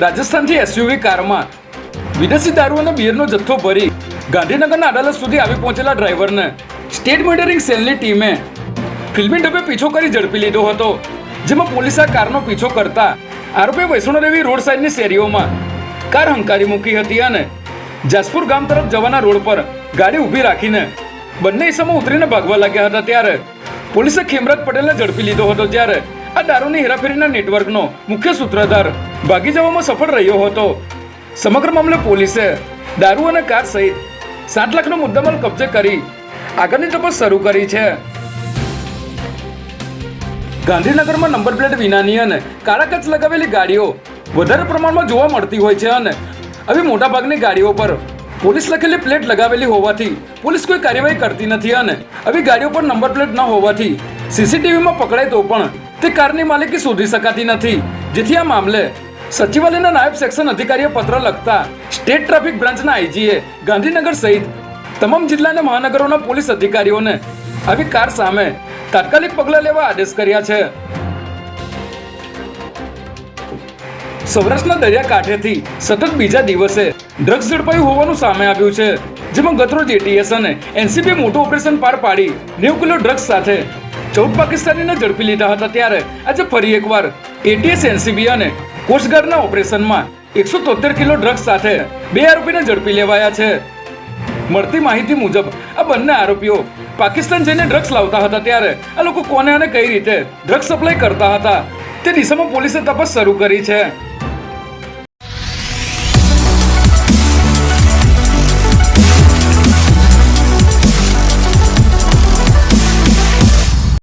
રાજસ્થાનથી SUV કારમાં વિદેશી દારૂ અને બિયરનો જથ્થો ભરી ગાંધીનગરના અદાલત સુધી આવી પહોંચેલા ડ્રાઈવરને સ્ટેટ મોનિટરિંગ સેલની ટીમે ફિલ્મી ઢબે પીછો કરી ઝડપી લીધો હતો, જેમાં પોલીસે આ કારનો પીછો કરતા આરોપીએ વૈષ્ણોદેવી રોડ સાઈડની શેરીઓમાં કાર હંકારી મૂકી હતી અને જાસપુર ગામ તરફ જવાના રોડ પર ગાડી ઊભી રાખીને બંને ઇસમો ઉતરીને ભાગવા લાગ્યા હતા. ત્યારે પોલીસે ખેમરાજ પટેલને ઝડપી લીધો હતો, જ્યારે આ દારૂની હેરાફેરીના નેટવર્કનો મુખ્ય સૂત્રધાર ભાગી જવામાં સફળ રહ્યો હતો. સમગ્ર મામલે પોલીસે દારૂ અને કાર સહિત 7 લાખનો મુદ્દામાલ કબજે કરી આગળની તપાસ શરૂ કરી છે. ગાંધીનગરમાં નંબર પ્લેટ વિનાની અને કાળા કાચ લગાવેલી ગાડીઓ વધારે પ્રમાણમાં જોવા મળતી હોય છે અને આવી મોટાભાગની ગાડીઓ પર પોલીસ લખેલી પ્લેટ લગાવેલી હોવાથી પોલીસ કોઈ કાર્યવાહી કરતી નથી અને આવી ગાડીઓ પર નંબર પ્લેટ ન હોવાથી સીસીટીવીમાં પકડાય તો પણ તે કારની માલિકી શોધી શકાતી નથી. જેથી આ મામલે સચિવાલયના નાયબ સેક્શન અધિકારીએ પત્ર લખતા સ્ટેટ ટ્રાફિક બ્રાન્ચના આઈજીએ ગાંધીનગર સહિત તમામ જિલ્લા અને મહાનગરોના પોલીસ અધિકારીઓને આવી કાર સામે તાત્કાલિક પગલાં લેવા આદેશ કર્યા છે. સૌરાષ્ટ્રના દરિયાકાંઠેથી સતત બીજા દિવસે ડ્રગ્સ ઝડપાયું હોવાનું સામે આવ્યું છે, જેમાં ગતરોજ એટીએસ અને એનસીબીએ મોટું ઓપરેશન પાર પાડી 90 કિલો ડ્રગ્સ સાથે 14 પાકિસ્તાનીને ઝડપી લીધા હતા. ત્યારે આજે ફરી એકવાર એટીએસ, એનસીબી અને કોસ્ટગાર્ડના ઓપરેશનમાં 173 કિલો ડ્રગ્સ સાથે 2 આરોપીને ઝડપી લેવાયા છે. મળતી માહિતી મુજબ આ બંને આરોપીઓ પાકિસ્તાન જઈને ડ્રગ્સ લાવતા હતા. ત્યારે આ લોકો કોને અને કઈ રીતે ડ્રગ્સ સપ્લાય કરતા હતા તે દિશામાં પોલીસે તપાસ શરૂ કરી છે.